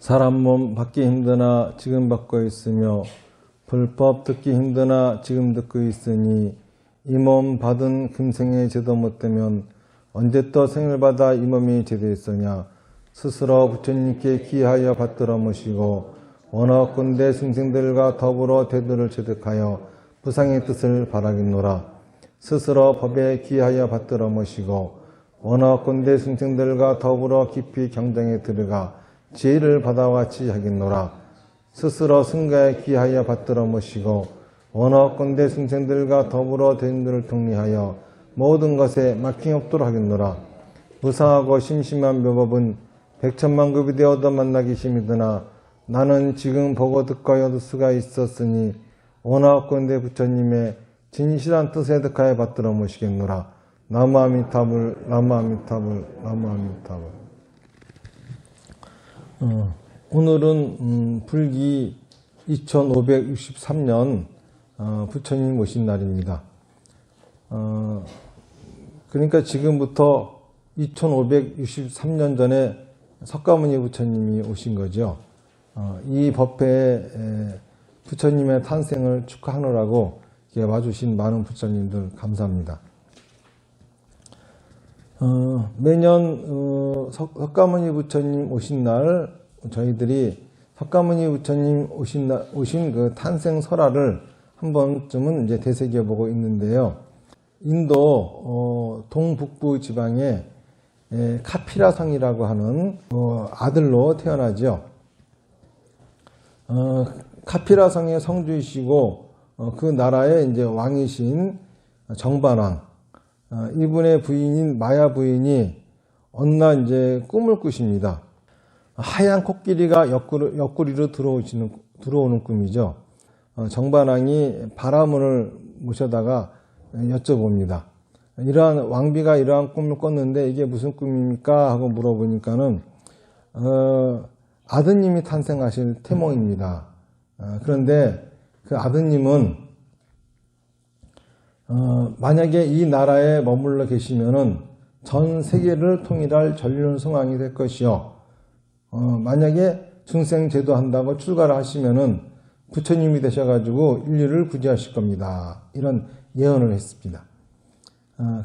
사람 몸 받기 힘드나 지금 받고 있으며 불법 듣기 힘드나 지금 듣고 있으니 이 몸 받은 금생에 제도 못되면 언제 또 생을 받아 이 몸이 제도했으냐. 스스로 부처님께 기하여 받들어 모시고 원하건대 승생들과 더불어 대도를 체득하여 부상의 뜻을 바라겠노라. 스스로 법에 기하여 받들어 모시고 원하건대 승생들과 더불어 깊이 경정에 들어가 지혜를 받아와 치하겠노라. 스스로 승가에 기하여 받들어 모시고 원하건대 승생들과 더불어 대인들을 통리하여 모든 것에 막힘없도록 하겠노라. 무상하고 심심한 묘법은 백천만급이 되어 얻어 만나기 심이드나 나는 지금 보고 듣고 얻을 수가 있었으니 원하건대 부처님의 진실한 뜻에 득하여 받들어 모시겠노라. 나무아미타불 나무아미타불 나무아미타불. 오늘은 불기 2563년 부처님 오신 날입니다. 그러니까 지금부터 2563년 전에 석가모니 부처님이 오신 거죠. 이 법회에 부처님의 탄생을 축하하느라고 와주신 많은 부처님들 감사합니다. 매년 석가모니 부처님 오신 날 저희들이 석가모니 부처님 오신 그 탄생 설화를 한 번쯤은 이제 되새겨 보고 있는데요. 인도 동북부 지방에 카피라성이라고 하는 아들로 태어나죠. 카피라성의 성주이시고 그 나라의 이제 왕이신 정반왕, 이분의 부인인 마야 부인이 어느 날 이제 꿈을 꾸십니다. 하얀 코끼리가 옆구리로 들어오는 꿈이죠. 정반왕이 바라문을 모셔다가 여쭤봅니다. 이러한 왕비가 이러한 꿈을 꿨는데 이게 무슨 꿈입니까? 하고 물어보니까는 아드님이 탄생하실 태몽입니다. 그런데 그 아드님은 만약에 이 나라에 머물러 계시면은 전 세계를 통일할 전륜성왕이 될 것이요. 만약에 중생제도 한다고 출가를 하시면은 부처님이 되셔가지고 인류를 구제하실 겁니다. 이런 예언을 했습니다.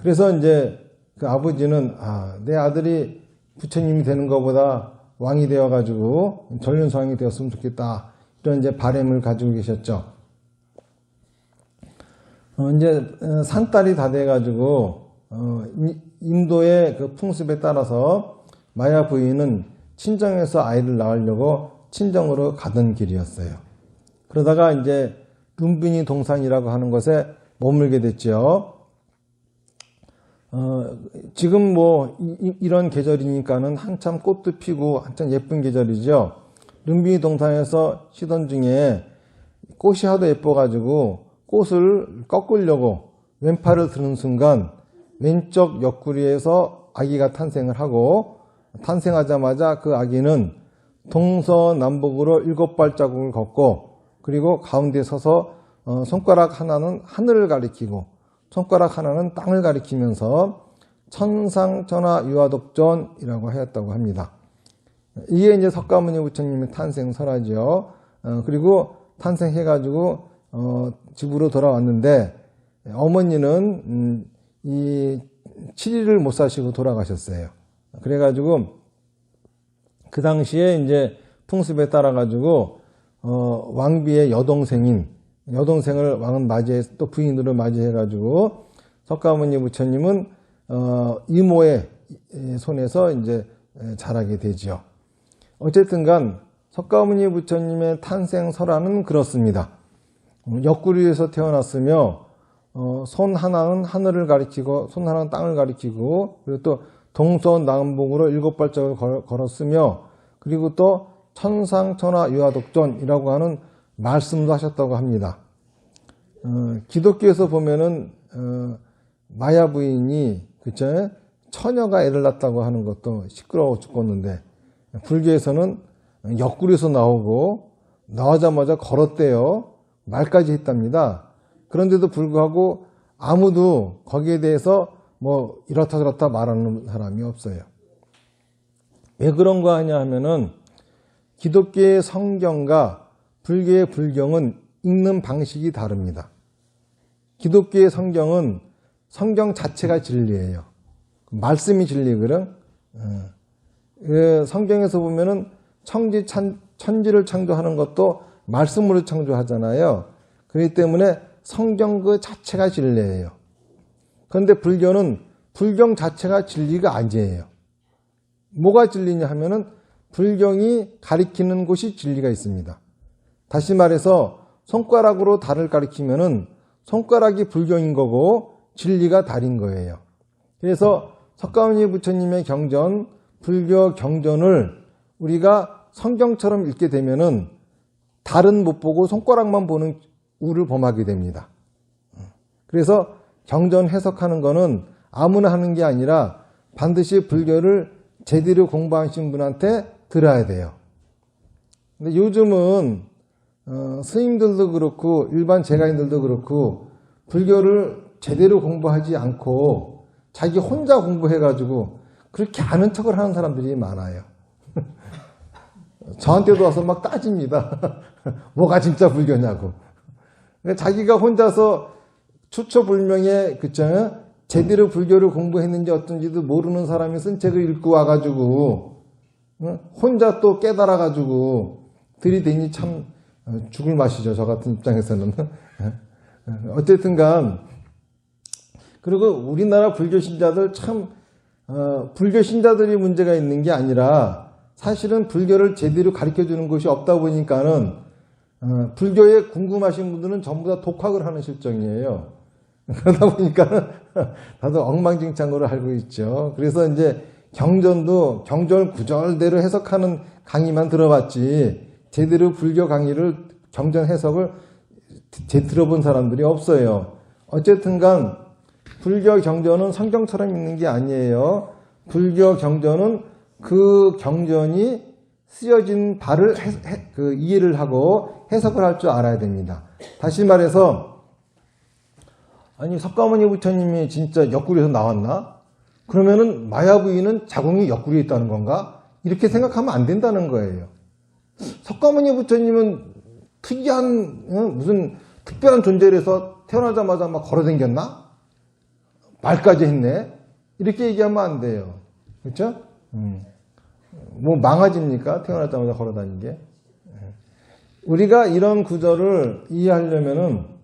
그래서 이제 그 아버지는 내 아들이 부처님이 되는 것보다 왕이 되어가지고 전륜성왕이 되었으면 좋겠다. 이런 이제 바람을 가지고 계셨죠. 이제 산딸이 다 돼가지고 인도의 그 풍습에 따라서 마야 부인은 친정에서 아이를 낳으려고 친정으로 가던 길이었어요. 그러다가 이제 룸비니 동산이라고 하는 곳에 머물게 됐죠. 지금 뭐 이런 계절이니까는 한참 꽃도 피고 한참 예쁜 계절이죠. 룸비니 동산에서 쉬던 중에 꽃이 하도 예뻐가지고 꽃을 꺾으려고 왼팔을 드는 순간 왼쪽 옆구리에서 아기가 탄생을 하고 탄생하자마자 그 아기는 동서남북으로 7발자국을 걷고 그리고 가운데 서서 손가락 하나는 하늘을 가리키고 손가락 하나는 땅을 가리키면서 천상천하 유아독존이라고 하였다고 합니다. 이게 이제 석가모니 부처님의 탄생 설화죠. 그리고 탄생해가지고 집으로 돌아왔는데 어머니는 이 7일을 못 사시고 돌아가셨어요. 그래가지고 그 당시에 이제 풍습에 따라가지고 왕비의 여동생을 왕은 또 부인으로 맞이해가지고 석가모니 부처님은 이모의 손에서 이제 자라게 되죠. 어쨌든간 석가모니 부처님의 탄생 설화는 그렇습니다. 옆구리에서 태어났으며 손 하나는 하늘을 가리키고 손 하나는 땅을 가리키고 그리고 또 동서남북으로 7발짝을 걸었으며 그리고 또 천상천하 유아독존이라고 하는 말씀도 하셨다고 합니다. 기독교에서 보면은 마야 부인이 그쵸? 처녀가 애를 낳았다고 하는 것도 시끄러워 죽겠는데 불교에서는 옆구리에서 나오고 나오자마자 걸었대요. 말까지 했답니다. 그런데도 불구하고 아무도 거기에 대해서 뭐 이렇다 저렇다 말하는 사람이 없어요. 왜 그런 거 하냐 하면은 기독교의 성경과 불교의 불경은 읽는 방식이 다릅니다. 기독교의 성경은 성경 자체가 진리예요. 말씀이 진리거든. 성경에서 보면은 천지를 창조하는 것도 말씀으로 창조하잖아요. 그렇기 때문에 성경 그 자체가 진리예요. 그런데 불교는 불경 자체가 진리가 아니에요. 뭐가 진리냐 하면은 불경이 가리키는 곳이 진리가 있습니다. 다시 말해서 손가락으로 달을 가리키면은 손가락이 불경인 거고 진리가 달인 거예요. 그래서 석가모니 부처님의 경전, 불교 경전을 우리가 성경처럼 읽게 되면은 달은 못 보고 손가락만 보는 우를 범하게 됩니다. 그래서 경전 해석하는 거는 아무나 하는 게 아니라 반드시 불교를 제대로 공부하신 분한테 들어야 돼요. 근데 요즘은 스님들도 그렇고 일반 제가인들도 그렇고 불교를 제대로 공부하지 않고 자기 혼자 공부해가지고 그렇게 아는 척을 하는 사람들이 많아요. 저한테도 와서 막 따집니다. 뭐가 진짜 불교냐고. 자기가 혼자서 추처불명의 그쵸? 제대로 불교를 공부했는지 어떤지도 모르는 사람이 쓴 책을 읽고 와가지고 혼자 또 깨달아가지고 들이대니 참 죽을 맛이죠. 저 같은 입장에서는. 어쨌든간 그리고 우리나라 불교 신자들 참 불교 신자들이 문제가 있는 게 아니라 사실은 불교를 제대로 가르쳐주는 곳이 없다 보니까는 불교에 궁금하신 분들은 전부 다 독학을 하는 실정이에요. 그러다 보니까 다들 엉망진창으로 알고 있죠. 그래서 이제 경전도 경절 구절대로 해석하는 강의만 들어봤지 제대로 불교 강의를 경전 해석을 들어본 사람들이 없어요. 어쨌든간 불교 경전은 성경처럼 읽는 게 아니에요. 불교 경전은 그 경전이 쓰여진 바를 이해를 하고 해석을 할 줄 알아야 됩니다. 다시 말해서 아니 석가모니 부처님이 진짜 옆구리에서 나왔나? 그러면은 마야부인은 자궁이 옆구리에 있다는 건가? 이렇게 생각하면 안 된다는 거예요. 석가모니 부처님은 특이한 무슨 특별한 존재라서 태어나자마자 막 걸어다녔나? 말까지 했네? 이렇게 얘기하면 안 돼요. 그렇죠? 뭐 망아집니까? 태어나자마자 걸어다닌 게. 우리가 이런 구절을 이해하려면은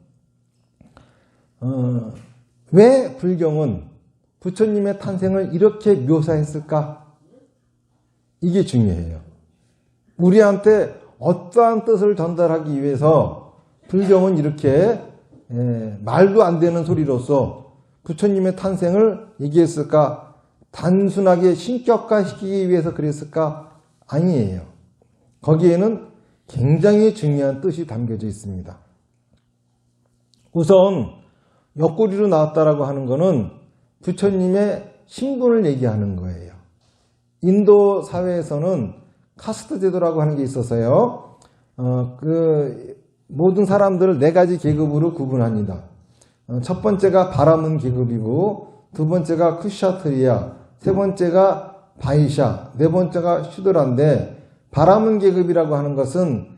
왜 불경은 부처님의 탄생을 이렇게 묘사했을까? 이게 중요해요. 우리한테 어떠한 뜻을 전달하기 위해서 불경은 이렇게 말도 안 되는 소리로서 부처님의 탄생을 얘기했을까? 단순하게 신격화시키기 위해서 그랬을까? 아니에요. 거기에는 굉장히 중요한 뜻이 담겨져 있습니다. 우선 옆구리로 나왔다라고 하는 것은 부처님의 신분을 얘기하는 거예요. 인도 사회에서는 카스트 제도라고 하는 게 있어서요. 모든 사람들을 네 가지 계급으로 구분합니다. 첫 번째가 바라문 계급이고, 두 번째가 쿠샤트리아, 세 번째가 바이샤, 네 번째가 슈드라인데, 바라문 계급이라고 하는 것은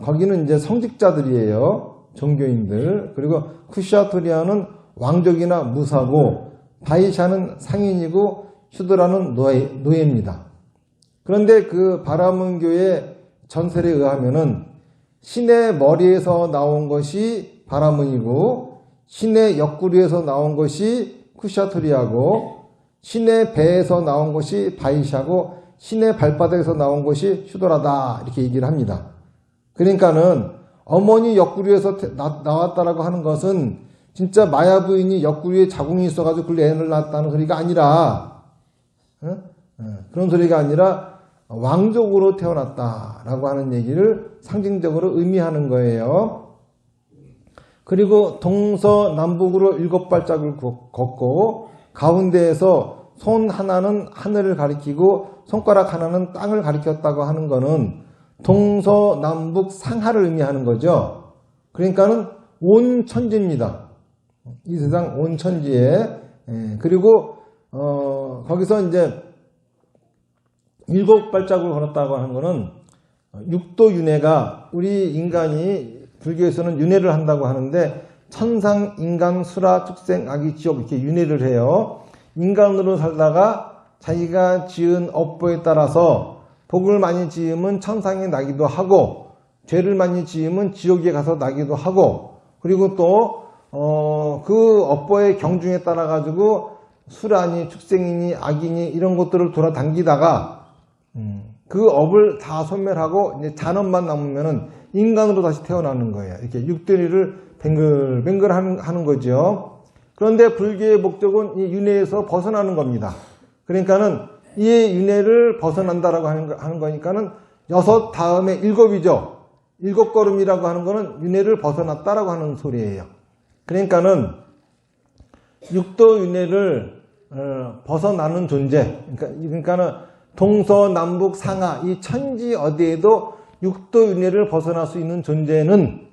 거기는 이제 성직자들이에요. 종교인들. 그리고 쿠샤토리아는 왕족이나 무사고, 바이샤는 상인이고, 슈드라는 노예입니다. 그런데 그 바라문교의 전설에 의하면은 신의 머리에서 나온 것이 바라문이고, 신의 옆구리에서 나온 것이 쿠샤토리아고, 신의 배에서 나온 것이 바이샤고, 신의 발바닥에서 나온 것이 슈드라다 이렇게 얘기를 합니다. 그러니까는 어머니 옆구리에서 나왔다라고 하는 것은 진짜 마야 부인이 옆구리에 자궁이 있어가지고 그걸 애를 낳았다는 소리가 아니라 그런 소리가 아니라 왕족으로 태어났다라고 하는 얘기를 상징적으로 의미하는 거예요. 그리고 동서남북으로 7발짝을 걷고 가운데에서 손 하나는 하늘을 가리키고 손가락 하나는 땅을 가리켰다고 하는 거는 동서남북 상하를 의미하는 거죠. 그러니까는 온 천지입니다. 이 세상 온 천지에. 그리고 거기서 이제 7발짝을 걸었다고 하는 거는 육도 윤회가 우리 인간이 불교에서는 윤회를 한다고 하는데 천상, 인간, 수라, 축생, 악이, 지옥 이렇게 윤회를 해요. 인간으로 살다가 자기가 지은 업보에 따라서 복을 많이 지으면 천상에 나기도 하고 죄를 많이 지으면 지옥에 가서 나기도 하고 그리고 또 그 업보의 경중에 따라 가지고 수라니, 축생이니, 악이니 이런 것들을 돌아다니다가 그 업을 다 소멸하고 이제 잔업만 남으면은 인간으로 다시 태어나는 거예요. 이렇게 육도리를 뱅글뱅글 하는 거죠. 그런데 불교의 목적은 이 윤회에서 벗어나는 겁니다. 그러니까는 이 윤회를 벗어난다라고 하는 거니까는 6 다음에 7이죠. 7걸음이라고 하는 거는 윤회를 벗어났다라고 하는 소리예요. 그러니까는 육도 윤회를 벗어나는 존재. 그러니까는 동서남북 상하 이 천지 어디에도 육도 윤회를 벗어날 수 있는 존재는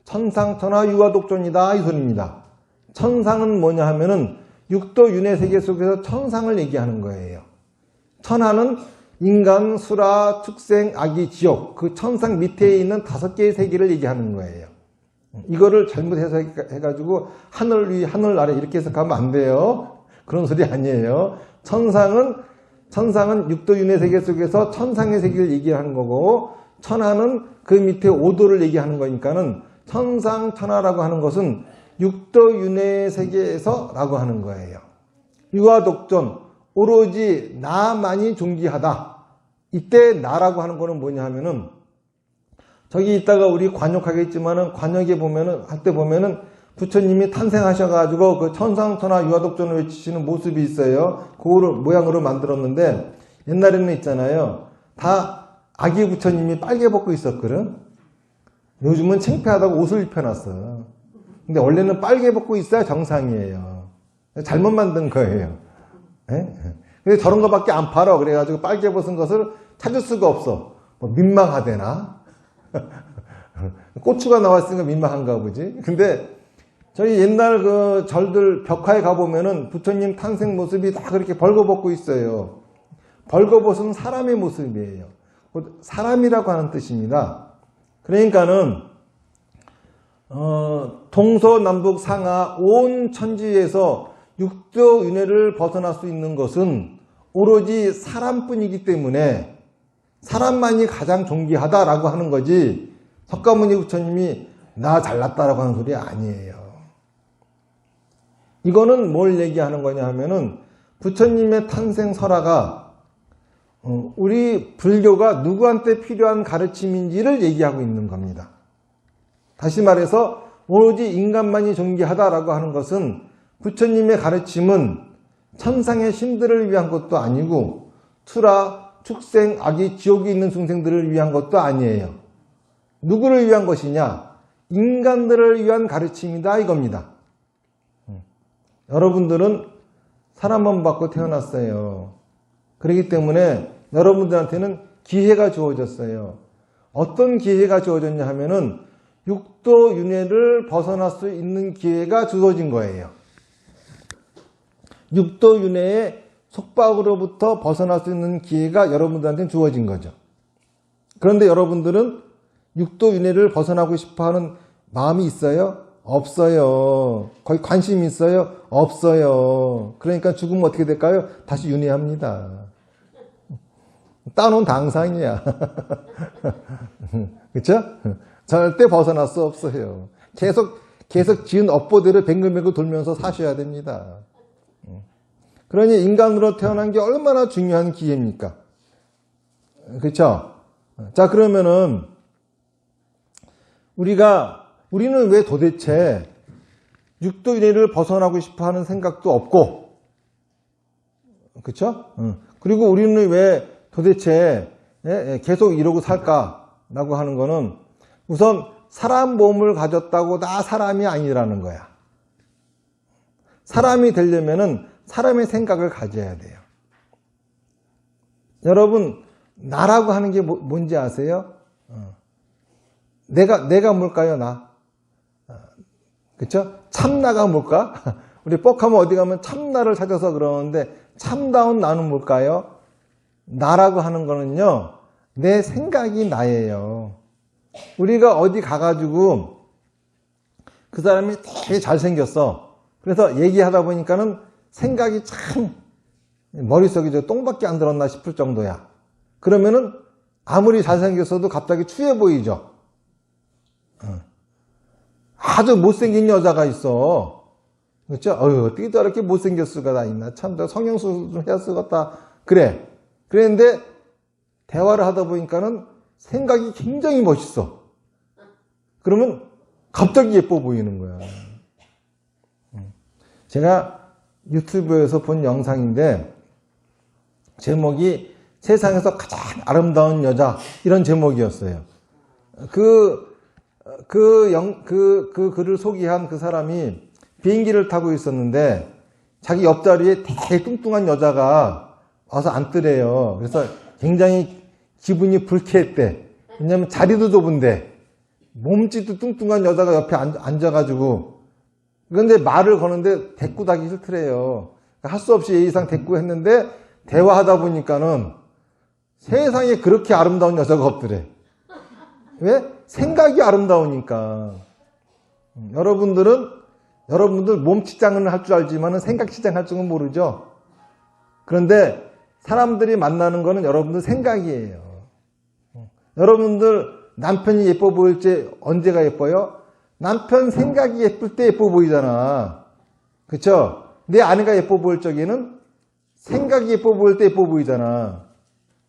천상, 천하, 유화독존이다 이 소리입니다. 천상은 뭐냐 하면은 육도 윤회 세계 속에서 천상을 얘기하는 거예요. 천하는 인간, 수라, 축생, 악이, 지옥 그 천상 밑에 있는 5개의 세계를 얘기하는 거예요. 이거를 잘못 해가지고 하늘 위, 하늘 아래 이렇게 해석하면 안 돼요. 그런 소리 아니에요. 천상은 육도 윤회 세계 속에서 천상의 세계를 얘기하는 거고 천하는 그 밑에 5도를 얘기하는 거니까는 천상, 천하라고 하는 것은 육도 윤회 세계에서 라고 하는 거예요. 유화독존, 오로지 나만이 존귀하다. 이때 나라고 하는 거는 뭐냐 하면은 저기 있다가 우리 관역하겠지만은 관역에 보면은 한때 보면은 부처님이 탄생하셔가지고 그 천상, 천하, 유화독존을 외치시는 모습이 있어요. 그거를 모양으로 만들었는데 옛날에는 있잖아요. 다 아기 부처님이 빨개 벗고 있었거든. 요즘은 창피하다고 옷을 입혀놨어. 근데 원래는 빨개 벗고 있어야 정상이에요. 잘못 만든 거예요. 근데 저런 거밖에 안 팔아. 그래가지고 빨개 벗은 것을 찾을 수가 없어. 뭐 민망하대나? 고추가 나왔으니까 민망한가 보지. 근데 저희 옛날 그 절들 벽화에 가보면은 부처님 탄생 모습이 다 그렇게 벌거벗고 있어요. 벌거벗은 사람의 모습이에요. 사람이라고 하는 뜻입니다. 그러니까는 동서남북 상하 온 천지에서 육도 윤회를 벗어날 수 있는 것은 오로지 사람뿐이기 때문에 사람만이 가장 존귀하다라고 하는 거지 석가모니 부처님이 나 잘났다라고 하는 소리 아니에요. 이거는 뭘 얘기하는 거냐 하면은 부처님의 탄생 설화가 우리 불교가 누구한테 필요한 가르침인지를 얘기하고 있는 겁니다. 다시 말해서 오로지 인간만이 존귀하다라고 하는 것은 부처님의 가르침은 천상의 신들을 위한 것도 아니고 투라, 축생, 악이, 지옥이 있는 중생들을 위한 것도 아니에요. 누구를 위한 것이냐? 인간들을 위한 가르침이다 이겁니다. 여러분들은 사람만 받고 태어났어요. 그렇기 때문에 여러분들한테는 기회가 주어졌어요. 어떤 기회가 주어졌냐 하면은 육도 윤회를 벗어날 수 있는 기회가 주어진 거예요. 육도 윤회의 속박으로부터 벗어날 수 있는 기회가 여러분들한테 주어진 거죠. 그런데 여러분들은 육도 윤회를 벗어나고 싶어하는 마음이 있어요? 없어요. 거의 관심이 있어요? 없어요. 그러니까 죽으면 어떻게 될까요? 다시 윤회합니다. 따놓은 당상이야. 그렇죠? 절대 벗어날 수 없어요. 계속 지은 업보대로 뱅글뱅글 돌면서 사셔야 됩니다. 그러니 인간으로 태어난 게 얼마나 중요한 기회입니까? 그렇죠? 자, 그러면은 우리는 왜 도대체 육도 윤회를 벗어나고 싶어 하는 생각도 없고, 그렇죠? 그리고 우리는 왜 도대체 계속 이러고 살까라고 하는 거는 우선 사람 몸을 가졌다고 나 사람이 아니라는 거야. 사람이 되려면은 사람의 생각을 가져야 돼요. 여러분, 나라고 하는 게 뭔지 아세요? 내가 뭘까요, 나? 그쵸? 참나가 뭘까? 우리 뻑하면 어디 가면 참나를 찾아서 그러는데, 참다운 나는 뭘까요? 나라고 하는 거는요, 내 생각이 나예요. 우리가 어디 가가지고 그 사람이 되게 잘생겼어. 그래서 얘기하다 보니까는 생각이 참 머릿속에 저 똥밖에 안 들었나 싶을 정도야. 그러면은 아무리 잘생겼어도 갑자기 추해 보이죠. 아주 못생긴 여자가 있어. 그렇죠? 어떻게 저렇게 못생길 수가 다 있나. 참, 성형수술 좀 해야 쓰겠다. 그래. 그랬는데 대화를 하다 보니까는 생각이 굉장히 멋있어. 그러면 갑자기 예뻐 보이는 거야. 제가 유튜브에서 본 영상인데 제목이 세상에서 가장 아름다운 여자 이런 제목이었어요. 그 글을 소개한 그 사람이 비행기를 타고 있었는데 자기 옆자리에 되게 뚱뚱한 여자가 와서 앉더래요. 그래서 굉장히 기분이 불쾌했대. 왜냐면 자리도 좁은데 몸집도 뚱뚱한 여자가 옆에 앉아가지고 그런데 말을 거는데 대꾸하기 싫더래요. 할 수 없이 예의상 대꾸했는데 대화하다 보니까는 세상에 그렇게 아름다운 여자가 없더래. 왜? 생각이 아름다우니까. 여러분들 몸치장은 할 줄 알지만 생각치장 할 줄은 모르죠. 그런데 사람들이 만나는 거는 여러분들 생각이에요. 여러분들 남편이 예뻐 보일 때 언제가 예뻐요? 남편 생각이 예쁠 때 예뻐 보이잖아. 그쵸? 내 아내가 예뻐 보일 적에는 생각이 예뻐 보일 때 예뻐 보이잖아.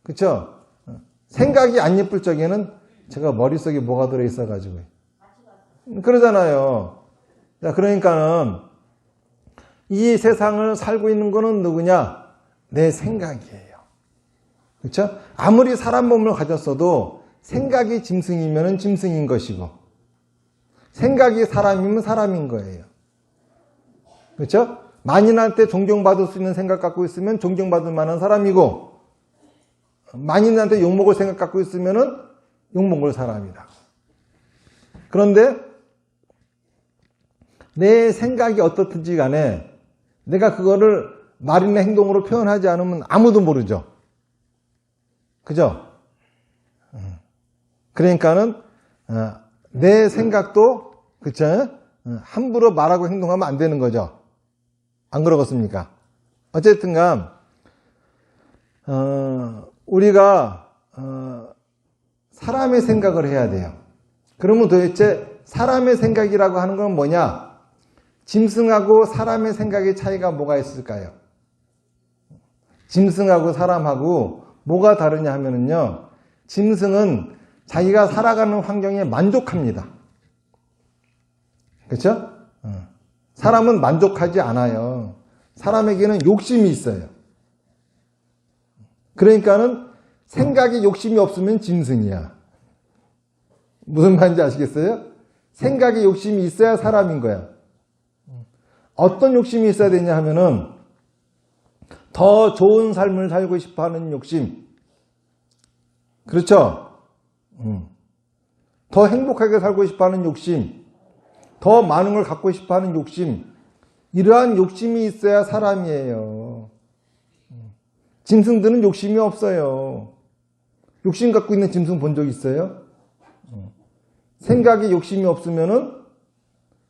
그쵸? 생각이 안 예쁠 적에는 제가 머릿속에 뭐가 들어있어가지고. 그러잖아요. 자, 그러니까는 이 세상을 살고 있는 거는 누구냐? 내 생각이에요. 그렇죠? 아무리 사람 몸을 가졌어도 생각이 짐승이면 짐승인 것이고 생각이 사람이면 사람인 거예요. 그렇죠? 만인한테 존경받을 수 있는 생각 갖고 있으면 존경받을 만한 사람이고 만인한테 욕먹을 생각 갖고 있으면 욕먹을 사람이다. 그런데 내 생각이 어떻든지 간에 내가 그거를 말이나 행동으로 표현하지 않으면 아무도 모르죠. 그죠? 그러니까는 내 생각도 그쵸? 함부로 말하고 행동하면 안 되는 거죠. 안 그러겠습니까? 어쨌든간 우리가 사람의 생각을 해야 돼요. 그러면 도대체 사람의 생각이라고 하는 건 뭐냐? 짐승하고 사람의 생각의 차이가 뭐가 있을까요? 짐승하고 사람하고 뭐가 다르냐 하면은요, 짐승은 자기가 살아가는 환경에 만족합니다. 그렇죠? 사람은 만족하지 않아요. 사람에게는 욕심이 있어요. 그러니까는 생각에 욕심이 없으면 짐승이야. 무슨 말인지 아시겠어요? 생각에 욕심이 있어야 사람인 거야. 어떤 욕심이 있어야 되냐 하면은 더 좋은 삶을 살고 싶어 하는 욕심. 그렇죠? 더 행복하게 살고 싶어 하는 욕심. 더 많은 걸 갖고 싶어 하는 욕심. 이러한 욕심이 있어야 사람이에요. 짐승들은 욕심이 없어요. 욕심 갖고 있는 짐승 본 적 있어요? 생각에 욕심이 없으면은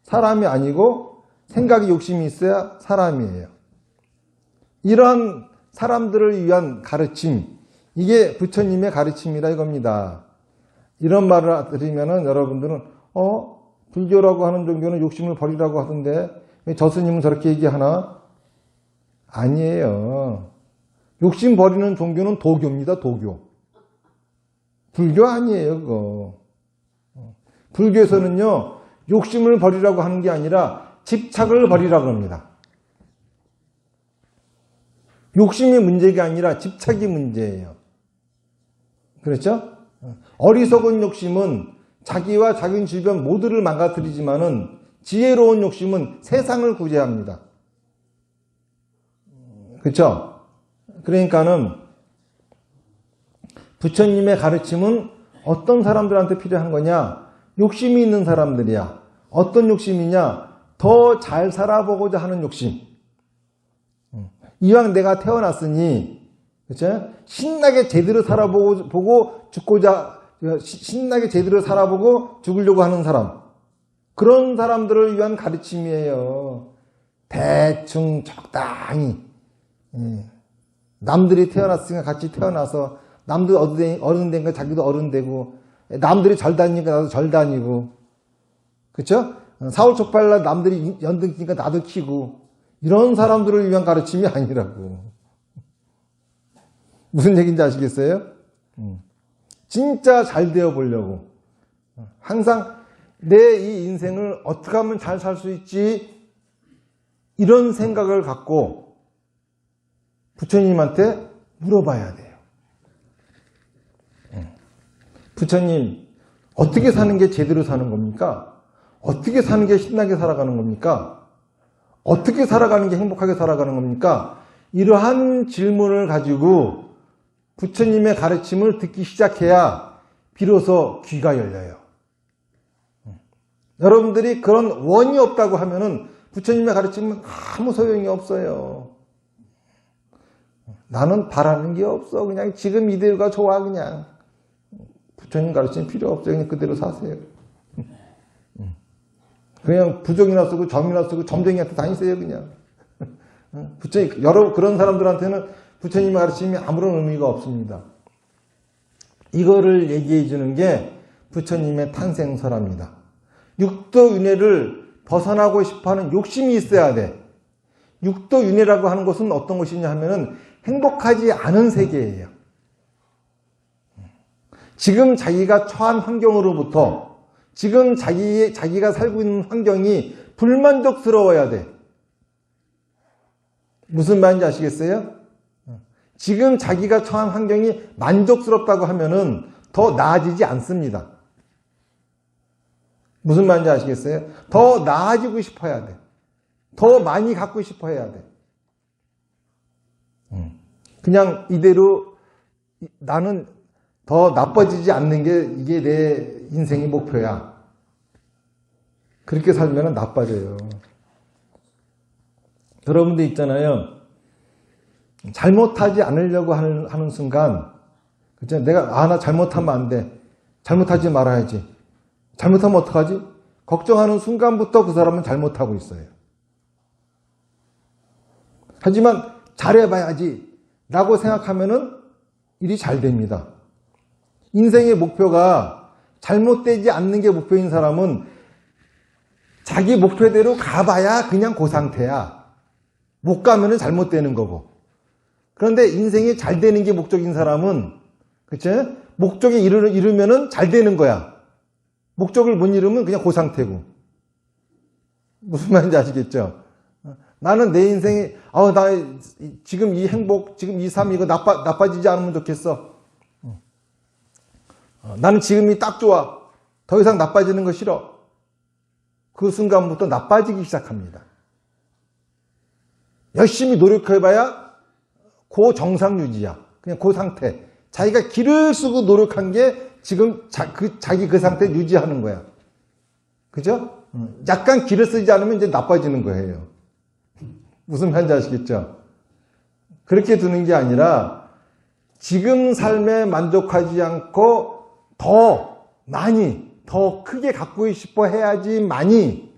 사람이 아니고 생각에 욕심이 있어야 사람이에요. 이런 사람들을 위한 가르침, 이게 부처님의 가르침이라 이겁니다. 이런 말을 들으면은 여러분들은 불교라고 하는 종교는 욕심을 버리라고 하던데 왜 저 스님은 저렇게 얘기하나? 아니에요. 욕심 버리는 종교는 도교입니다. 도교. 불교 아니에요. 그거. 불교에서는요, 욕심을 버리라고 하는 게 아니라 집착을 버리라고 합니다. 욕심이 문제가 아니라 집착이 문제예요. 그렇죠? 어리석은 욕심은 자기와 자기 주변 모두를 망가뜨리지만은 지혜로운 욕심은 세상을 구제합니다. 그렇죠? 그러니까는 부처님의 가르침은 어떤 사람들한테 필요한 거냐? 욕심이 있는 사람들이야. 어떤 욕심이냐? 더 잘 살아보고자 하는 욕심. 이왕 내가 태어났으니, 그렇죠? 신나게 제대로 살아보고 신나게 제대로 살아보고 죽으려고 하는 사람. 그런 사람들을 위한 가르침이에요. 대충 적당히. 남들이 태어났으니까 같이 태어나서 남들 어른 된 거 자기도 어른 되고 남들이 절 다니니까 나도 절 다니고 그렇죠? 사월 촉발날 남들이 연등 키니까 나도 키고 이런 사람들을 위한 가르침이 아니라고. 무슨 얘기인지 아시겠어요? 진짜 잘 되어 보려고 항상 내 이 인생을 어떻게 하면 잘 살 수 있지 이런 생각을 갖고 부처님한테 물어봐야 돼요. 부처님, 어떻게 사는 게 제대로 사는 겁니까? 어떻게 사는 게 신나게 살아가는 겁니까? 어떻게 살아가는 게 행복하게 살아가는 겁니까? 이러한 질문을 가지고 부처님의 가르침을 듣기 시작해야 비로소 귀가 열려요. 여러분들이 그런 원이 없다고 하면은 부처님의 가르침은 아무 소용이 없어요. 나는 바라는 게 없어. 그냥 지금 이대로가 좋아. 그냥 부처님 가르침 필요 없어요. 그냥 그대로 사세요. 그냥 부적이나 쓰고 점이나 쓰고 점쟁이한테 다니세요. 그냥 부처님 여러 그런 사람들한테는 부처님의 가르침이 아무런 의미가 없습니다. 이거를 얘기해 주는 게 부처님의 탄생설합니다. 육도윤회를 벗어나고 싶어하는 욕심이 있어야 돼. 육도윤회라고 하는 것은 어떤 것이냐 하면은 행복하지 않은 세계예요. 지금 자기가 처한 환경으로부터 지금 자기가 살고 있는 환경이 불만족스러워야 돼. 무슨 말인지 아시겠어요? 지금 자기가 처한 환경이 만족스럽다고 하면은 더 나아지지 않습니다. 무슨 말인지 아시겠어요? 더 나아지고 싶어야 돼. 더 많이 갖고 싶어 해야 돼. 그냥 이대로 나는 더 나빠지지 않는 게 이게 내 인생의 목표야. 그렇게 살면 나빠져요. 여러분들 있잖아요. 잘못하지 않으려고 하는 순간, 그죠? 나 잘못하면 안 돼. 잘못하지 말아야지. 잘못하면 어떡하지? 걱정하는 순간부터 그 사람은 잘못하고 있어요. 하지만 잘해봐야지 라고 생각하면은 일이 잘 됩니다. 인생의 목표가 잘못되지 않는 게 목표인 사람은 자기 목표대로 가봐야 그냥 그 상태야. 못 가면은 잘못되는 거고. 그런데 인생이 잘 되는 게 목적인 사람은, 그치? 목적에 이르면은 잘 되는 거야. 목적을 못 이루면 그냥 그 상태고. 무슨 말인지 아시겠죠? 나는 내 인생이, 나 지금 이 행복, 지금 이 삶 이거 나빠지지 않으면 좋겠어. 나는 지금이 딱 좋아. 더 이상 나빠지는 거 싫어. 그 순간부터 나빠지기 시작합니다. 열심히 노력해봐야 그 정상 유지야. 그냥 그 상태. 자기가 기를 쓰고 노력한 게 지금 자기 그 상태 유지하는 거야. 그죠? 약간 기를 쓰지 않으면 이제 나빠지는 거예요. 무슨 말인지 아시겠죠? 그렇게 두는 게 아니라 지금 삶에 만족하지 않고 더 많이, 더 크게 갖고 싶어 해야지만이,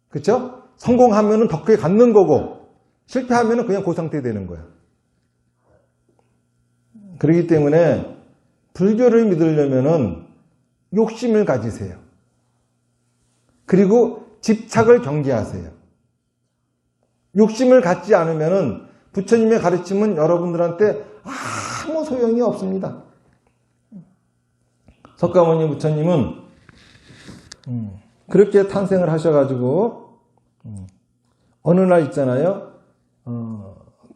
그쵸? 성공하면은 더 크게 갖는 거고, 실패하면은 그냥 그 상태 되는 거야. 그렇기 때문에 불교를 믿으려면은 욕심을 가지세요. 그리고 집착을 경계하세요. 욕심을 갖지 않으면은 부처님의 가르침은 여러분들한테 아무 소용이 없습니다. 석가모니 부처님은 그렇게 탄생을 하셔가지고 어느 날 있잖아요.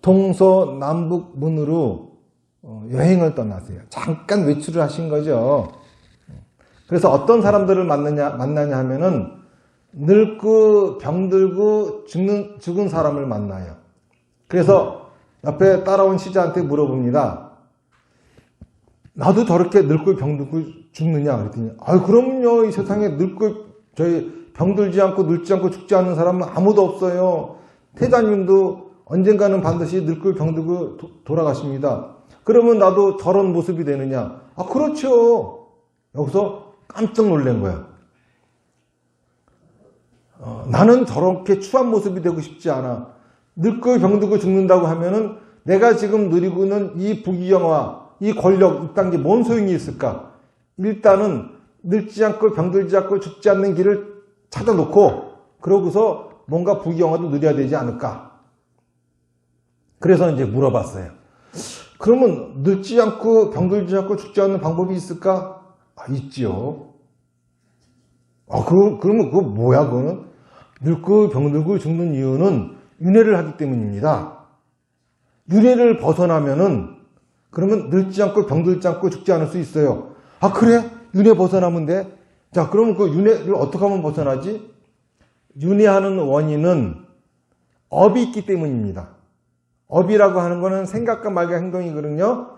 동서남북 문으로 여행을 떠나세요. 잠깐 외출을 하신 거죠. 그래서 어떤 사람들을 만나냐 하면은 늙고 병들고 죽은 사람을 만나요. 그래서 옆에 따라온 시자한테 물어봅니다. 나도 저렇게 늙고 병들고 죽느냐? 그랬더니, 그럼요. 이 세상에 병들지 않고 늙지 않고 죽지 않는 사람은 아무도 없어요. 태자님도 언젠가는 반드시 늙고 병들고 돌아가십니다. 그러면 나도 저런 모습이 되느냐? 아, 그렇죠. 여기서 깜짝 놀란 거야. 나는 저렇게 추한 모습이 되고 싶지 않아. 늙고 병들고 죽는다고 하면은 내가 지금 누리고 있는 이 부귀영화, 이 권력, 이 단계 뭔 소용이 있을까? 일단은 늙지 않고 병들지 않고 죽지 않는 길을 찾아놓고 그러고서 뭔가 부귀영화도 누려야 되지 않을까? 그래서 이제 물어봤어요. 그러면 늙지 않고 병들지 않고 죽지 않는 방법이 있을까? 아, 있지요. 그러면 그거 뭐야, 그거는? 늙고 병들고 죽는 이유는 윤회를 하기 때문입니다. 윤회를 벗어나면은, 그러면 늙지 않고 병들지 않고 죽지 않을 수 있어요. 아, 그래? 윤회 벗어나면 돼? 자, 그러면 그 윤회를 어떻게 하면 벗어나지? 윤회하는 원인은 업이 있기 때문입니다. 업이라고 하는 거는 생각과 말과 행동이거든요.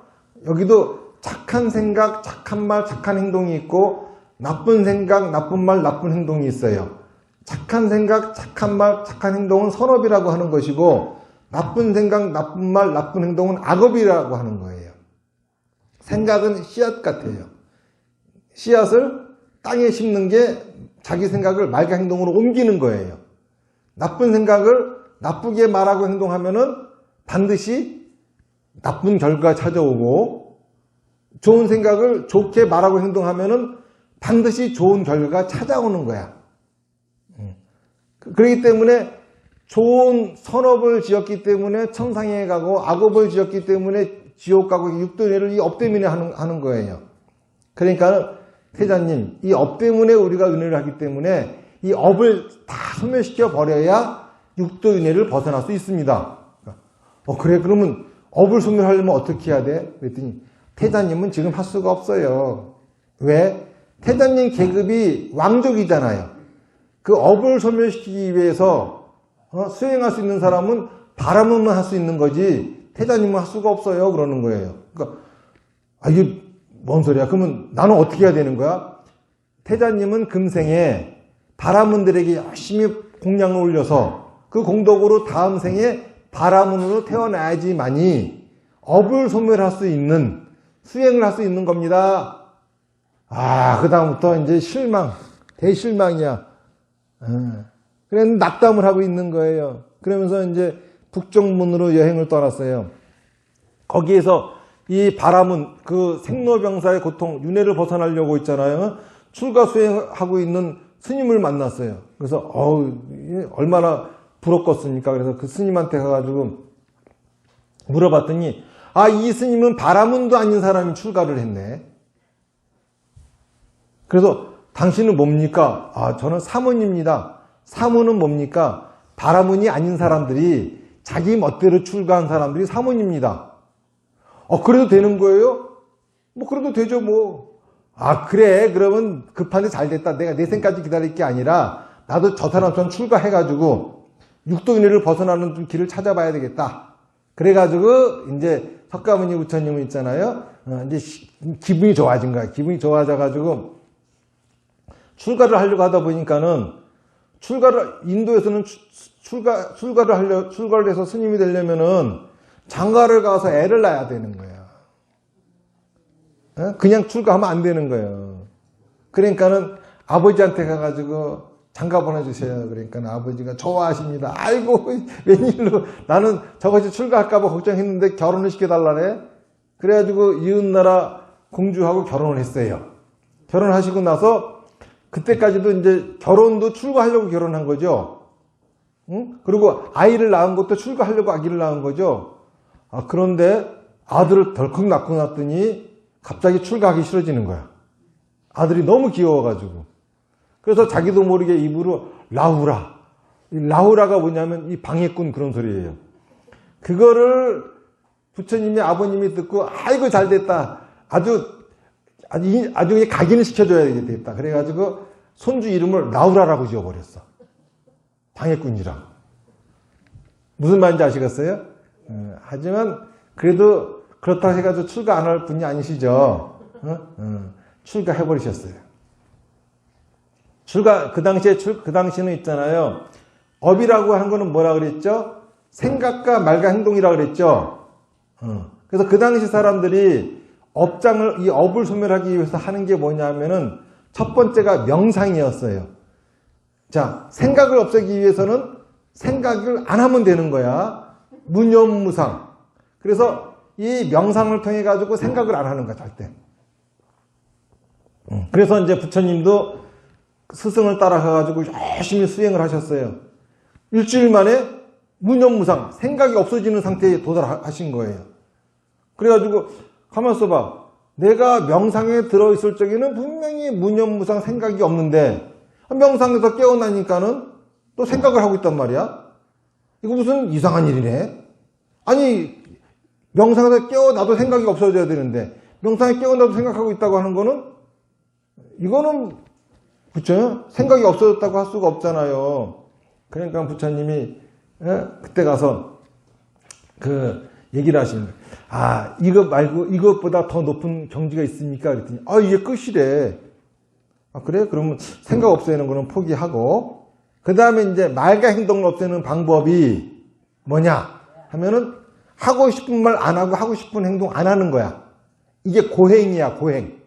여기도 착한 생각, 착한 말, 착한 행동이 있고 나쁜 생각, 나쁜 말, 나쁜 행동이 있어요. 착한 생각, 착한 말, 착한 행동은 선업이라고 하는 것이고 나쁜 생각, 나쁜 말, 나쁜 행동은 악업이라고 하는 거예요. 생각은 씨앗 같아요. 씨앗을 땅에 심는 게 자기 생각을 말과 행동으로 옮기는 거예요. 나쁜 생각을 나쁘게 말하고 행동하면은 반드시 나쁜 결과가 찾아오고 좋은 생각을 좋게 말하고 행동하면은 반드시 좋은 결과가 찾아오는 거야. 그렇기 때문에 좋은 선업을 지었기 때문에 천상에 가고 악업을 지었기 때문에 지옥 가고 육도인회를 이 업 때문에 하는 거예요. 그러니까 태자님, 이 업 때문에 우리가 은혜를 하기 때문에 이 업을 다 소멸시켜 버려야 육도인회를 벗어날 수 있습니다. 그래, 그러면 업을 소멸하려면 어떻게 해야 돼? 그랬더니 태자님은 지금 할 수가 없어요. 왜? 태자님 계급이 왕족이잖아요. 그 업을 소멸시키기 위해서 수행할 수 있는 사람은 바람만 할 수 있는 거지 태자님은 할 수가 없어요. 그러는 거예요. 그러니까 이게 뭔 소리야? 그러면 나는 어떻게 해야 되는 거야? 태자님은 금생에 바라문들에게 열심히 공양을 올려서 그 공덕으로 다음 생에 바라문으로 태어나야지만이 업을 소멸할 수 있는 수행을 할 수 있는 겁니다. 그 다음부터 이제 대실망이야. 그래 낙담을 하고 있는 거예요. 그러면서 이제 북쪽문으로 여행을 떠났어요. 거기에서 이 바람은 그 생로병사의 고통, 윤회를 벗어나려고 있잖아요. 출가 수행하고 있는 스님을 만났어요. 그래서 얼마나 부럽겠습니까? 그래서 그 스님한테 가가지고 물어봤더니 이 스님은 바라문도 아닌 사람이 출가를 했네. 그래서 당신은 뭡니까? 저는 사문입니다. 사문은 뭡니까? 바라문이 아닌 사람들이 자기 멋대로 출가한 사람들이 사문입니다. 그래도 되는 거예요? 그래도 되죠, 뭐. 그래. 그러면 급한데 잘 됐다. 내가 내 생까지 기다릴 게 아니라 나도 저 사람처럼 출가해가지고 육도인회를 벗어나는 길을 찾아봐야 되겠다. 그래가지고 이제 석가모니 부처님은 있잖아요. 이제 기분이 좋아진 거야. 기분이 좋아져가지고 출가를 하려고 하다 보니까는 인도에서는 출가를 해서 스님이 되려면은 장가를 가서 애를 낳아야 되는 거야. 그냥 출가하면 안 되는 거예요. 그러니까는 아버지한테 가가지고 장가 보내주세요. 그러니까 아버지가 좋아하십니다. 아이고, 웬일로 나는 저것이 출가할까봐 걱정했는데 결혼을 시켜달라네. 그래가지고 이웃나라 공주하고 결혼을 했어요. 결혼하시고 나서 그때까지도 이제 결혼도 출가하려고 결혼한 거죠. 그리고 아이를 낳은 것도 출가하려고 아기를 낳은 거죠. 그런데 아들을 덜컥 낳고 났더니 갑자기 출가하기 싫어지는 거야. 아들이 너무 귀여워가지고. 그래서 자기도 모르게 입으로 라후라. 이 라후라가 뭐냐면 이 방해꾼 그런 소리예요. 그거를 부처님이 아버님이 듣고 아이고 잘됐다. 아주 그냥 각인을 시켜줘야 되겠다. 그래가지고 손주 이름을 라후라라고 지어버렸어. 방해꾼이라고. 무슨 말인지 아시겠어요? 하지만 그래도 그렇다고 해가지고 출가 안 할 분이 아니시죠. 출가해버리셨어요. 그 당시에는 있잖아요. 업이라고 하는 거는 뭐라 그랬죠? 생각과 말과 행동이라 그랬죠. 그래서 그 당시 사람들이 이 업을 소멸하기 위해서 하는 게 뭐냐면은 첫 번째가 명상이었어요. 자, 생각을 없애기 위해서는 생각을 안 하면 되는 거야. 무념무상. 그래서 이 명상을 통해 가지고 생각을 안 하는 거야, 절대. 그래서 이제 부처님도 스승을 따라가가지고 열심히 수행을 하셨어요. 일주일 만에 무념무상, 생각이 없어지는 상태에 도달하신 거예요. 그래가지고 가만 있어봐. 내가 명상에 들어있을 적에는 분명히 무념무상 생각이 없는데 명상에서 깨어나니까는 또 생각을 하고 있단 말이야. 이거 무슨 이상한 일이네. 아니, 명상에서 깨어나도 생각이 없어져야 되는데 명상에 깨어나도 생각하고 있다고 하는 거는 이거는 그쵸? 생각이 없어졌다고 할 수가 없잖아요. 그러니까 부처님이 그때 가서 그 얘기를 하시는 거예요. 아, 이거 말고 이것보다 더 높은 경지가 있습니까? 그랬더니 이게 끝이래. 아, 그래? 그러면 생각 없애는 거는 포기하고 그 다음에 이제 말과 행동을 없애는 방법이 뭐냐 하면은 하고 싶은 말 안 하고 하고 싶은 행동 안 하는 거야. 이게 고행이야, 고행.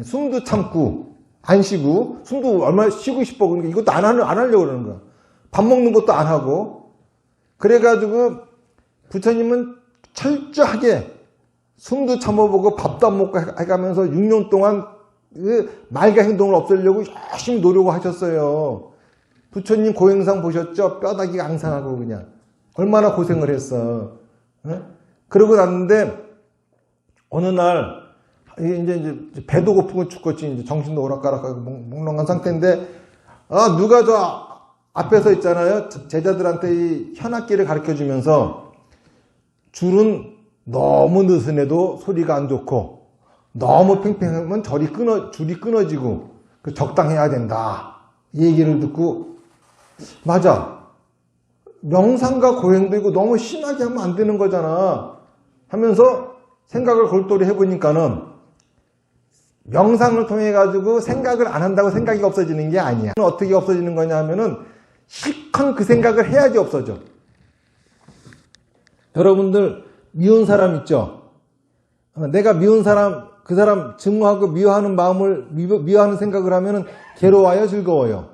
숨도 참고 안 쉬고 숨도 얼마나 쉬고 싶어. 그러니까 이것도 안 하려고 그러는 거야. 밥 먹는 것도 안 하고. 그래가지고 부처님은 철저하게 숨도 참아보고 밥도 안 먹고 해가면서 6년 동안 그 말과 행동을 없애려고 열심히 노력을 하셨어요. 부처님 고행상 보셨죠? 뼈다귀가 앙상하고 그냥 얼마나 고생을 했어. 그러고 났는데 어느 날 이제 배도 고프고 죽겠지. 이제 정신도 오락가락하고 몽롱한 상태인데 누가 저 앞에서 있잖아요. 제자들한테 이 현악기를 가르쳐 주면서 줄은 너무 느슨해도 소리가 안 좋고 너무 팽팽하면 줄이 끊어지고 적당해야 된다. 이 얘기를 듣고 맞아. 명상과 고행도 이거 너무 심하게 하면 안 되는 거잖아 하면서 생각을 골똘히 해보니까는 명상을 통해 가지고 생각을 안 한다고 생각이 없어지는 게 아니야. 어떻게 없어지는 거냐 하면은 실컷 그 생각을 해야지 없어져. 여러분들 미운 사람 있죠? 내가 미운 사람, 그 사람 증오하고 미워하는 마음을 미워하는 생각을 하면은 괴로워요, 즐거워요?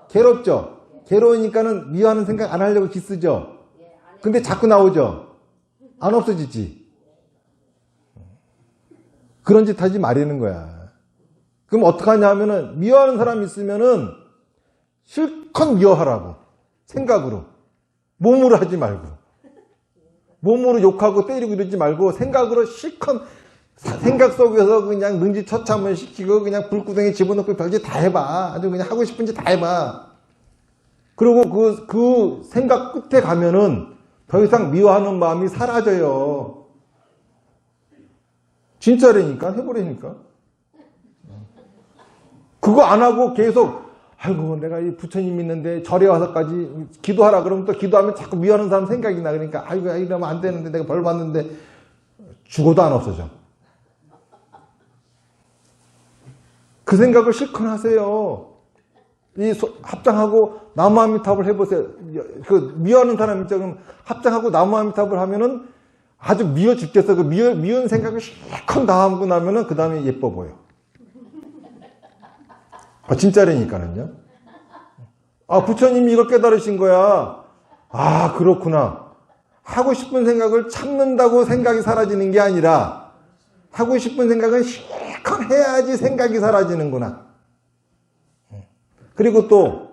괴롭죠. 괴로우니까는 미워하는 생각 안 하려고 기쓰죠. 근데 자꾸 나오죠. 안 없어지지. 그런 짓 하지 말라는 거야. 그럼 어떡하냐 하면은 미워하는 사람 있으면은 실컷 미워하라고. 생각으로. 몸으로 하지 말고. 몸으로 욕하고 때리고 이러지 말고 생각으로 실컷 생각 속에서 그냥 능지처참을 시키고 그냥 불구덩이에 집어넣고 별짓 다 해봐. 아주 그냥 하고 싶은 짓 다 해봐. 그리고 그 생각 끝에 가면은 더 이상 미워하는 마음이 사라져요. 진짜라니까, 해보라니까. 그거 안 하고 계속, 아이고, 내가 이 부처님 있는데 절에 와서까지 기도하라 그러면 또 기도하면 자꾸 미워하는 사람 생각이 나. 그러니까, 아이고, 이러면 안 되는데 내가 벌 받는데 죽어도 안 없어져. 그 생각을 실컷 하세요. 합장하고 나무아미탑을 해보세요. 그 미워하는 사람 입장은 합장하고 나무아미탑을 하면은 아주 미워 죽겠어. 그 미운 생각을 실컷 다 하고 나면은 그 다음에 예뻐 보여. 진짜라니까는요. 부처님이 이걸 깨달으신 거야. 그렇구나. 하고 싶은 생각을 참는다고 생각이 사라지는 게 아니라 하고 싶은 생각은 실컷 해야지 생각이 사라지는구나. 그리고 또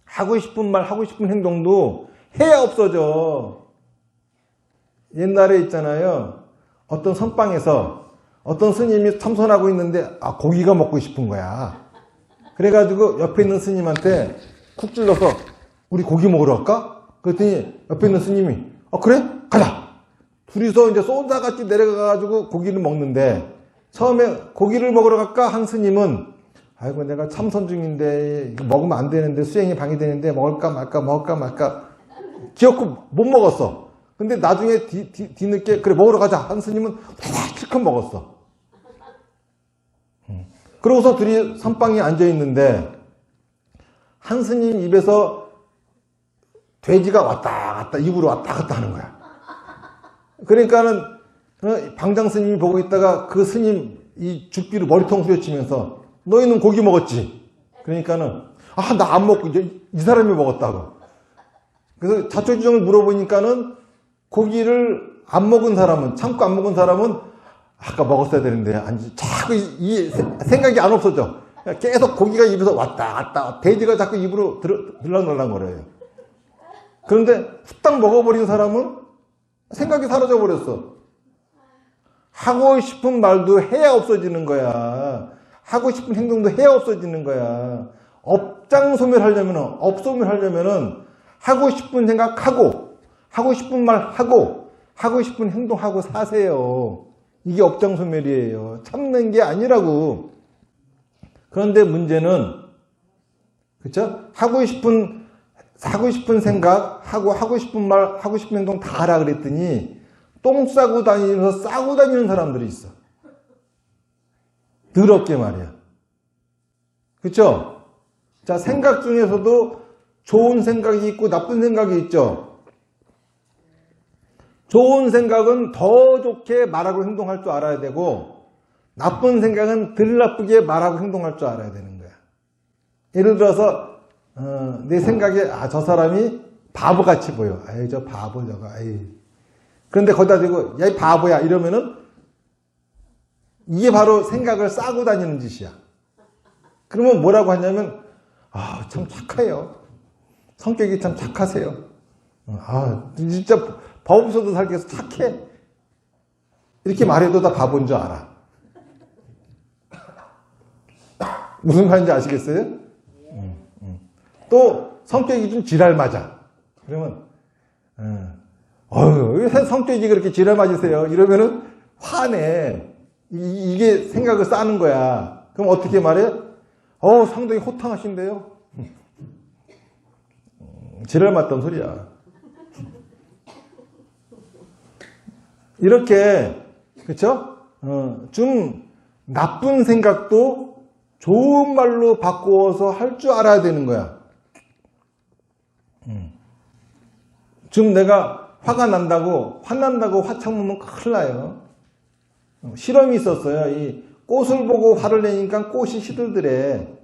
하고 싶은 말, 하고 싶은 행동도 해야 없어져. 옛날에 있잖아요. 어떤 선방에서 어떤 스님이 참선하고 있는데 고기가 먹고 싶은 거야. 그래가지고 옆에 있는 스님한테 쿡 찔러서 우리 고기 먹으러 갈까? 그랬더니 옆에 있는 스님이 그래? 가자. 둘이서 이제 쏜다같이 내려가가지고 고기를 먹는데 처음에 고기를 먹으러 갈까? 한 스님은 아이고 내가 참선 중인데 이거 먹으면 안 되는데 수행이 방해되는데 먹을까 말까 기어코 못 먹었어. 근데 나중에 뒤늦게 그래 먹으러 가자 한 스님은 실컷 먹었어. 그러고서 둘이 선방에 앉아 있는데 한 스님 입에서 돼지가 왔다 갔다 입으로 왔다 갔다 하는 거야. 그러니까는 방장 스님이 보고 있다가 그 스님 이 죽비로 머리통 후려치면서 너희는 고기 먹었지? 그러니까는 나 안 먹고 이제 이 사람이 먹었다고. 그래서 자초지종을 물어보니까는 고기를 안 먹은 사람은, 참고 안 먹은 사람은 아까 먹었어야 되는데 자꾸 이 생각이 안 없어져. 계속 고기가 입에서 왔다 갔다, 돼지가 자꾸 입으로 들락날락 거려요. 그런데 후딱 먹어버린 사람은 생각이 사라져 버렸어. 하고 싶은 말도 해야 없어지는 거야. 하고 싶은 행동도 해야 없어지는 거야. 업장소멸하려면은, 업소멸하려면은 하고 싶은 생각하고, 하고 싶은 말 하고 싶은 행동하고 사세요. 이게 업장소멸이에요. 참는 게 아니라고. 그런데 문제는, 그쵸? 하고 싶은 생각, 하고 싶은 말, 하고 싶은 행동 다 하라 그랬더니, 똥 싸고 다니면서 싸고 다니는 사람들이 있어. 더럽게 말이야. 그쵸? 자, 생각 중에서도 좋은 생각이 있고 나쁜 생각이 있죠. 좋은 생각은 더 좋게 말하고 행동할 줄 알아야 되고, 나쁜 생각은 덜 나쁘게 말하고 행동할 줄 알아야 되는 거야. 예를 들어서 내 생각에 저 사람이 바보같이 보여. 저 바보 저거. 그런데 거기다 대고 야 이 바보야 이러면은 이게 바로 생각을 싸고 다니는 짓이야. 그러면 뭐라고 하냐면 참 착해요. 성격이 참 착하세요. 진짜 법 없어도 살기 위해서 착해. 이렇게 말해도 다 바보인 줄 알아. 무슨 말인지 아시겠어요? 또 성격이 좀 지랄 맞아. 그러면 성격이 그렇게 지랄 맞으세요. 이러면은 화내. 이게 생각을 싸는 거야. 그럼 어떻게 말해? 상당히 호탕하신데요. 지랄 맞던 소리야. 이렇게 그쵸? 좀 나쁜 생각도 좋은 말로 바꾸어서 할 줄 알아야 되는 거야. 지금 내가 화난다고 화 참으면 큰일 나요. 실험이 있었어요. 이 꽃을 보고 화를 내니까 꽃이 시들더래.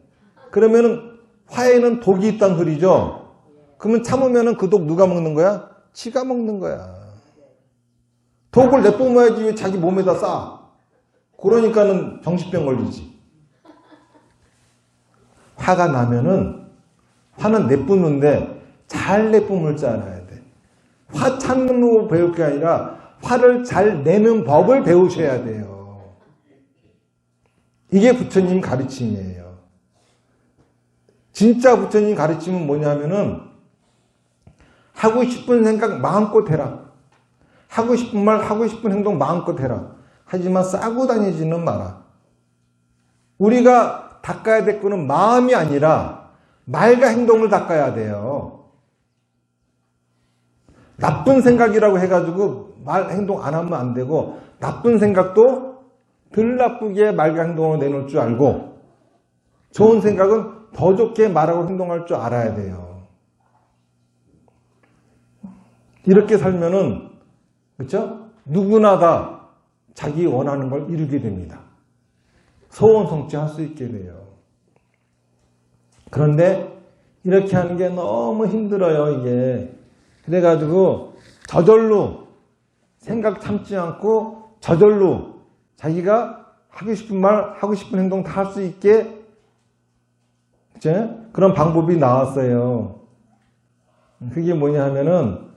그러면은 화에는 독이 있다는 소리죠. 그러면 참으면은 그 독 누가 먹는 거야? 지가 먹는 거야. 독을 내뿜어야지 왜 자기 몸에다 싸. 그러니까는 정신병 걸리지. 화가 나면은 화는 내뿜는데 잘 내뿜을 줄 알아야 돼. 화 참는 법을 배울 게 아니라 화를 잘 내는 법을 배우셔야 돼요. 이게 부처님 가르침이에요. 진짜 부처님 가르침은 뭐냐면은 하고 싶은 생각 마음껏 해라. 하고 싶은 말, 하고 싶은 행동 마음껏 해라. 하지만 싸고 다니지는 마라. 우리가 닦아야 될 거는 마음이 아니라 말과 행동을 닦아야 돼요. 나쁜 생각이라고 해가지고 말, 행동 안 하면 안 되고, 나쁜 생각도 덜 나쁘게 말과 행동을 내놓을 줄 알고, 좋은 생각은 더 좋게 말하고 행동할 줄 알아야 돼요. 이렇게 살면은, 그쵸? 누구나 다 자기 원하는 걸 이루게 됩니다. 소원 성취할 수 있게 돼요. 그런데 이렇게 하는 게 너무 힘들어요, 이게. 그래가지고 저절로 생각 참지 않고 저절로 자기가 하고 싶은 말, 하고 싶은 행동 다 할 수 있게, 그쵸? 그런 방법이 나왔어요. 그게 뭐냐 하면은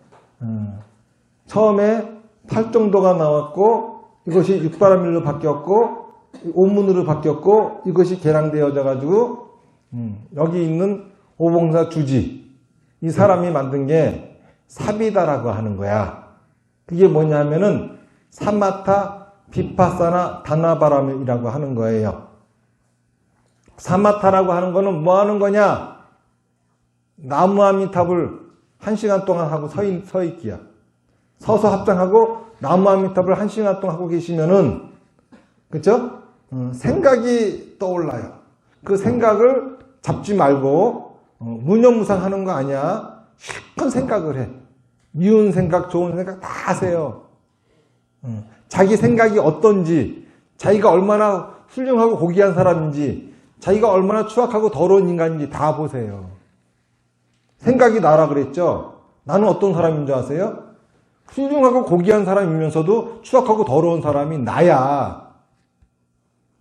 처음에 팔정도가 나왔고, 이것이 육바라밀로 바뀌었고, 온문으로 바뀌었고, 이것이 개량되어져 가지고 여기 있는 오봉사 주지, 이 사람이 만든 게 사비다라고 하는 거야. 그게 뭐냐면은 사마타, 비파사나, 다나바람이라고 하는 거예요. 사마타라고 하는 거는 뭐 하는 거냐? 나무 아미탑을 1시간 동안 하고 서 있기야. 서서 합장하고 나무 아미탑을 1시간 동안 하고 계시면은, 그쵸? 생각이 떠올라요. 그 생각을 잡지 말고 무념무상 하는 거 아니야. 큰 생각을 해. 미운 생각, 좋은 생각 다 하세요. 자기 생각이 어떤지, 자기가 얼마나 훌륭하고 고귀한 사람인지, 자기가 얼마나 추악하고 더러운 인간인지 다 보세요. 생각이 나라 그랬죠? 나는 어떤 사람인 줄 아세요? 훌륭하고 고귀한 사람이면서도 추악하고 더러운 사람이 나야.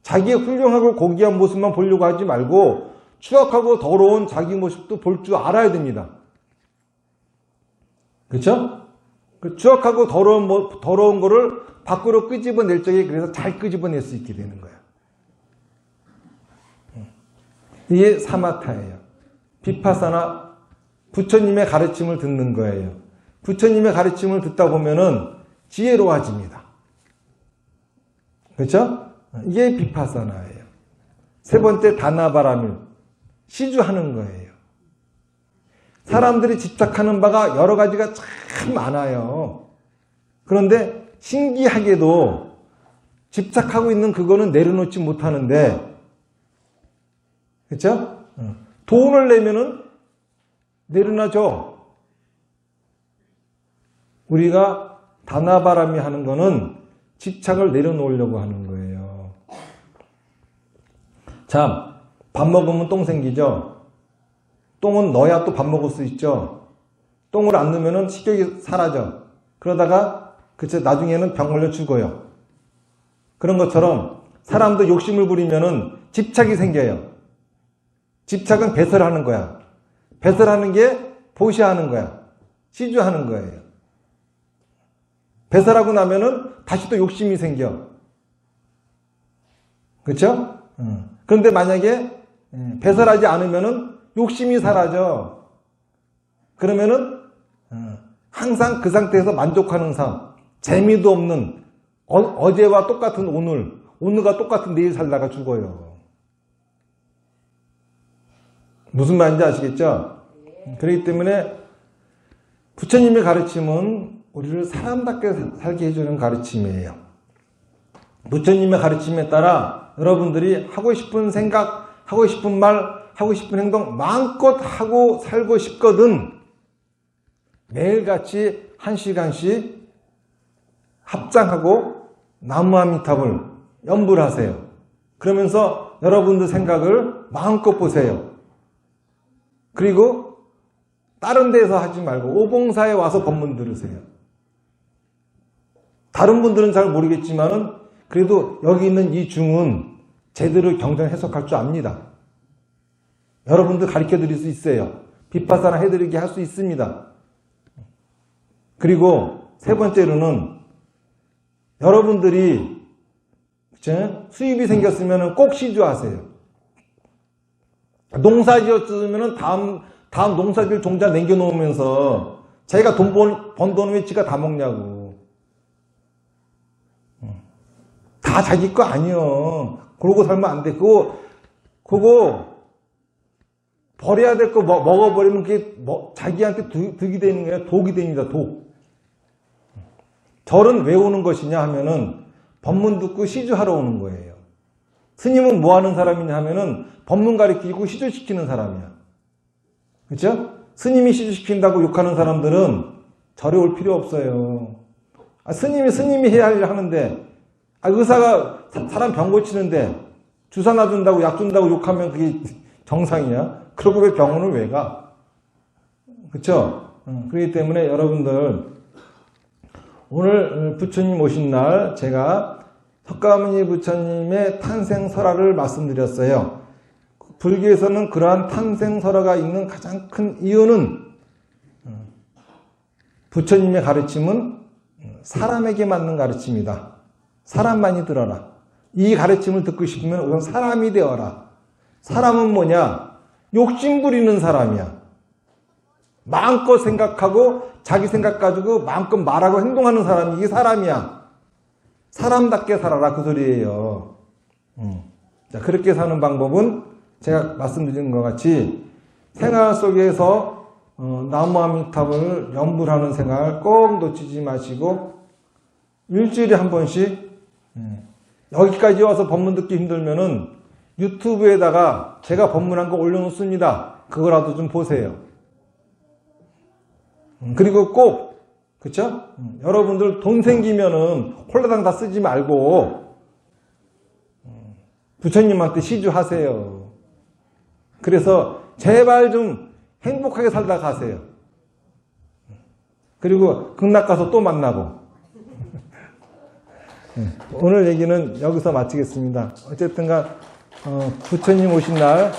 자기의 훌륭하고 고귀한 모습만 보려고 하지 말고 추악하고 더러운 자기 모습도 볼 줄 알아야 됩니다. 그렇죠? 그 추악하고 더러운 거를 밖으로 끄집어낼 적에 그래서 잘 끄집어낼 수 있게 되는 거야. 이게 사마타예요. 비파사나 부처님의 가르침을 듣는 거예요. 부처님의 가르침을 듣다 보면은 지혜로워집니다. 그렇죠? 이게 비파사나예요. 세 번째 다나바람일, 시주하는 거예요. 사람들이 집착하는 바가 여러 가지가 참 많아요. 그런데 신기하게도 집착하고 있는 그거는 내려놓지 못하는데, 그렇죠? 돈을 내면은 내려놔줘. 우리가 다나바람이 하는 거는 집착을 내려놓으려고 하는 거예요. 참, 밥 먹으면 똥 생기죠? 똥은 넣어야 또 밥 먹을 수 있죠? 똥을 안 넣으면 식욕이 사라져. 그러다가, 그쵸, 나중에는 병 걸려 죽어요. 그런 것처럼 사람도 욕심을 부리면은 집착이 생겨요. 집착은 배설하는 거야. 배설하는 게 보시하는 거야. 시주하는 거예요. 배설하고 나면은 다시 또 욕심이 생겨. 그렇죠? 그런데 만약에 배설하지 않으면은 욕심이 사라져. 그러면은 항상 그 상태에서 만족하는 삶, 재미도 없는 어제와 똑같은 오늘과 똑같은 내일 살다가 죽어요. 무슨 말인지 아시겠죠? 그렇기 때문에 부처님의 가르침은 우리를 사람답게 살게 해주는 가르침이에요. 부처님의 가르침에 따라 여러분들이 하고 싶은 생각, 하고 싶은 말, 하고 싶은 행동 마음껏 하고 살고 싶거든 매일같이 1시간씩 합장하고 나무아미탑을 연불 하세요. 그러면서 여러분들 생각을 마음껏 보세요. 그리고 다른 데서 하지 말고 오봉사에 와서 법문 들으세요. 다른 분들은 잘 모르겠지만은 그래도 여기 있는 이 중은 제대로 경전 해석할 줄 압니다. 여러분들 가르쳐 드릴 수 있어요. 비파사나 해드리게 할 수 있습니다. 그리고 세 번째로는 여러분들이 수입이 생겼으면 꼭 시주하세요. 농사 지었으면 다음 농사질 종자 남겨놓으면서 자기가 번 돈은 왜 지가 다 먹냐고. 다 자기 거 아니요. 그러고 살면 안 돼. 그거 버려야 될 거 먹어버리면 그게 자기한테 득이 되는 거예요. 독이 됩니다. 독. 절은 왜 오는 것이냐 하면은 법문 듣고 시주하러 오는 거예요. 스님은 뭐 하는 사람이냐 하면은 법문 가르치고 시주시키는 사람이야. 그렇죠? 스님이 시주시킨다고 욕하는 사람들은 절에 올 필요 없어요. 스님이 해야 할 일 하는데 의사가 사람 병 고치는데 주사 놔준다고 약 준다고 욕하면 그게 정상이야? 그러고 왜 병원을 왜 가? 그렇죠? 그렇기 때문에 여러분들 오늘 부처님 오신 날 제가 석가모니 부처님의 탄생설화를 말씀드렸어요. 불교에서는 그러한 탄생설화가 있는 가장 큰 이유는 부처님의 가르침은 사람에게 맞는 가르침이다. 사람만이 들어라. 이 가르침을 듣고 싶으면 우선 사람이 되어라. 사람은 뭐냐? 욕심 부리는 사람이야. 마음껏 생각하고 자기 생각 가지고 마음껏 말하고 행동하는 사람이 이게 사람이야. 사람답게 살아라 그 소리예요. 자, 그렇게 사는 방법은 제가 말씀드린 것 같이 생활 속에서 나무아미탑을 연불하는 생활 꼭 놓치지 마시고 일주일에 한 번씩 여기까지 와서 법문 듣기 힘들면은 유튜브에다가 제가 법문한 거 올려놓습니다. 그거라도 좀 보세요. 그리고 꼭, 그쵸? 여러분들 돈 생기면은 홀라당 다 쓰지 말고, 부처님한테 시주하세요. 그래서 제발 좀 행복하게 살다 가세요. 그리고 극락 가서 또 만나고. 오늘 얘기는 여기서 마치겠습니다. 어쨌든간 부처님 오신 날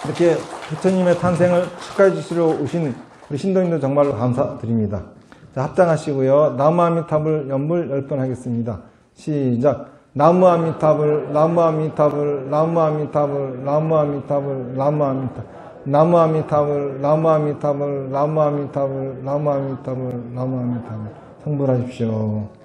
이렇게 부처님의 탄생을 축하해 주시러 오신 우리 신도님들 정말로 감사드립니다. 자, 합장하시고요. 나무 아미타불 연불 10번 하겠습니다. 시작. 나무 아미타불, 나무 아미타불, 나무 아미타불, 나무 아미타불, 나무 아미타불, 나무 아미타불, 나무 아미타불, 나무 아미타불, 나무 아미타불, 나무 아미타불. 성불하십시오.